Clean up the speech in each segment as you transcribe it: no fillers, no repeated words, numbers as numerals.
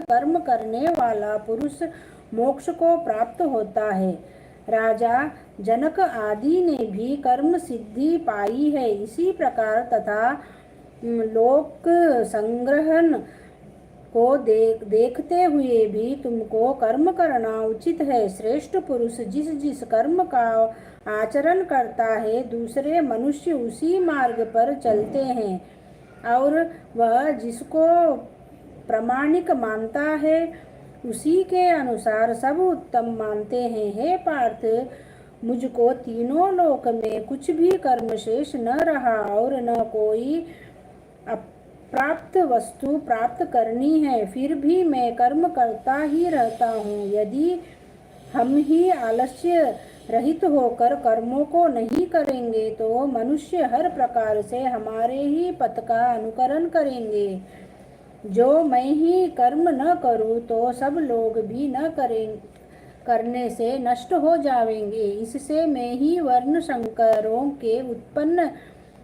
कर्म करने वाला पुरुष मोक्ष को प्राप्त होता है। राजा जनक आदि ने भी कर्म सिद्धि पाई है। इसी प्रकार तथा लोक संग्रहण को देखते हुए भी तुमको कर्म करना उचित है। श्रेष्ठ पुरुष जिस जिस कर्म का आचरण करता है, दूसरे मनुष्य उसी मार्ग पर चलते हैं और वह जिसको प्रामाणिक मानता है उसी के अनुसार सब उत्तम मानते हैं। हे पार्थ, मुझको तीनों लोक में कुछ भी कर्म शेष न रहा और न कोई प्राप्त वस्तु प्राप्त करनी है, फिर भी मैं कर्म करता ही रहता हूँ। यदि हम ही आलस्य रहित होकर कर्मों को नहीं करेंगे तो मनुष्य हर प्रकार से हमारे ही पथ का अनुकरण करेंगे। जो मैं ही कर्म न करूँ तो सब लोग भी न करने से नष्ट हो जाएंगे। इससे मैं ही वर्ण संकरों के उत्पन्न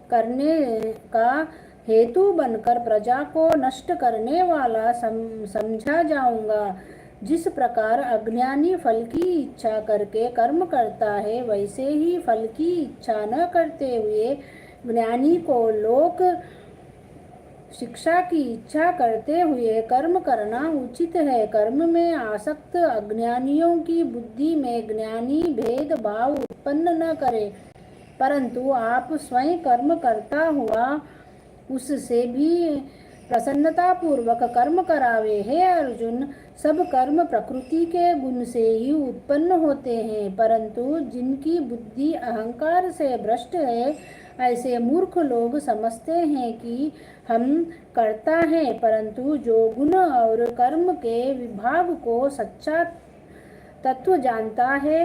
करने का हेतु बनकर प्रजा को नष्ट करने वाला समझा जाऊंगा। जिस प्रकार अज्ञानी फल की इच्छा करके कर्म करता है, वैसे ही फल की इच्छा न करते हुए ज्ञानी को लोक शिक्षा की इच्छा करते हुए कर्म करना उचित है। कर्म में आसक्त अज्ञानियों की बुद्धि में ज्ञानी भेदभाव उत्पन्न न करे, परंतु आप स्वयं कर्म करता हुआ उससे भी प्रसन्नता पूर्वक कर्म करावे। हे अर्जुन, सब कर्म प्रकृति के गुण से ही उत्पन्न होते हैं, परंतु जिनकी बुद्धि अहंकार से भ्रष्ट है, ऐसे मूर्ख लोग समझते हैं कि हम करता है, परंतु जो गुण और कर्म के विभाग को सच्चा तत्व जानता है,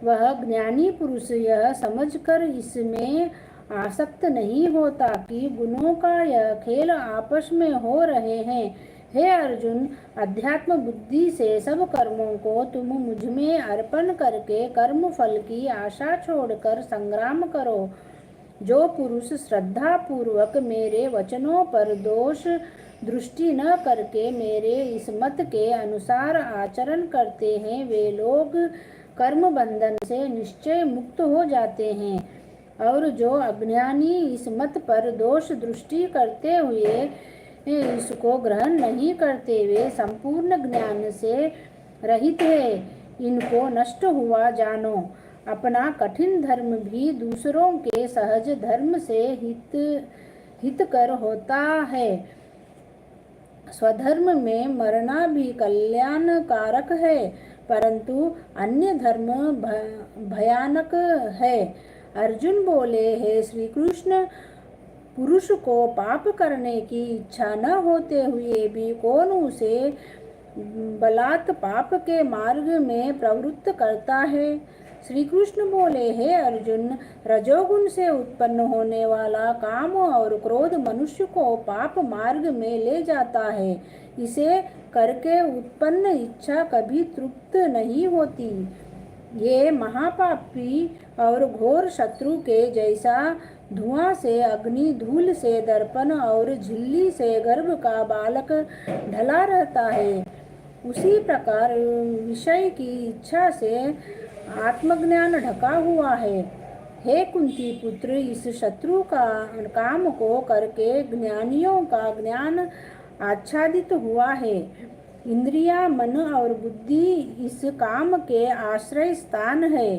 वह ज्ञानी पुरुष यह समझकर इसमें आसक्त नहीं होता कि गुणों का यह खेल आपस में हो रहे हैं। हे अर्जुन, अध्यात्म बुद्धि से सब कर्मों को तुम मुझ में अर्पण करके कर्म फल की आशा छोड़कर संग्राम करो। जो पुरुष श्रद्धा पूर्वक मेरे वचनों पर दोष दृष्टि न करके मेरे इस मत के अनुसार आचरण करते हैं, वे लोग कर्म बंधन से निश्चय मुक्त हो जाते हैं। और जो अज्ञानी इस मत पर दोष दृष्टि करते हुए इसको ग्रहण नहीं करते, वे संपूर्ण ज्ञान से रहित है। इनको नष्ट हुआ जानो। अपना कठिन धर्म भी दूसरों के सहज धर्म से हितकर होता है। स्वधर्म में मरना भी कल्याणकारक है, परंतु अन्य धर्म भयानक है। अर्जुन बोले, हे श्री कृष्ण, पुरुष को पाप करने की इच्छा न होते हुए भी कौन उसे बलात् पाप के मार्ग में प्रवृत्त करता है? श्री कृष्ण बोले, हे अर्जुन, रजोगुण से उत्पन्न होने वाला काम और क्रोध मनुष्य को पाप मार्ग में ले जाता है। इसे करके उत्पन्न इच्छा कभी तृप्त नहीं होती। ये महापापी और घोर शत्रु के जैसा धुआं से, अग्नि, धूल से, दर्पण और झिल्ली से गर्भ का बालक ढला रहता है, उसी प्रकार विषय की इच्छा से आत्मज्ञान ढका हुआ है। हे कुंती पुत्र, इस शत्रु का काम को करके ज्ञानियों का ज्ञान आच्छादित हुआ है। इंद्रिया, मन और बुद्धि इस काम के आश्रय स्थान है।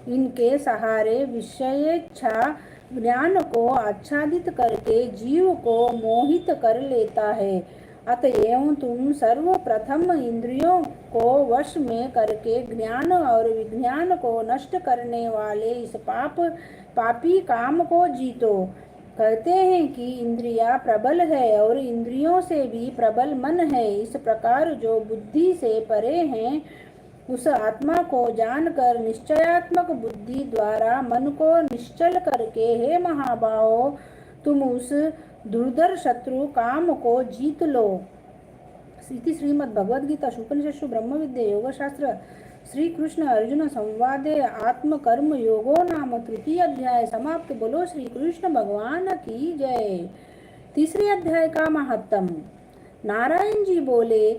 इनके सहारे विषयेच्छा ज्ञान को आच्छादित करके जीव को मोहित कर लेता है। अतएव तुम सर्वप्रथम इंद्रियों को वश में करके ज्ञान और विज्ञान को नष्ट करने वाले इस पापी काम को जीतो। कहते हैं कि इंद्रियां प्रबल है और इंद्रियों से भी प्रबल मन है। इस प्रकार जो बुद्धि से परे हैं, उस आत्मा को जानकर निश्चयात्मक बुद्धि द्वारा मन को निश्चल करके, हे महाबाहो, तुम उस दुर्धर शत्रु काम को जीत लो। इति श्रीमद्भगवद्गीता उपनिषत्सु ब्रह्म विद्या योग शास्त्र श्री कृष्ण अर्जुन संवादे आत्मकर्म योगो नाम तृतीय अध्याय समाप्त। बोलो श्री कृष्ण भगवान की जय। तीसरे अध्याय का महत्तम। नारायण जी बोले,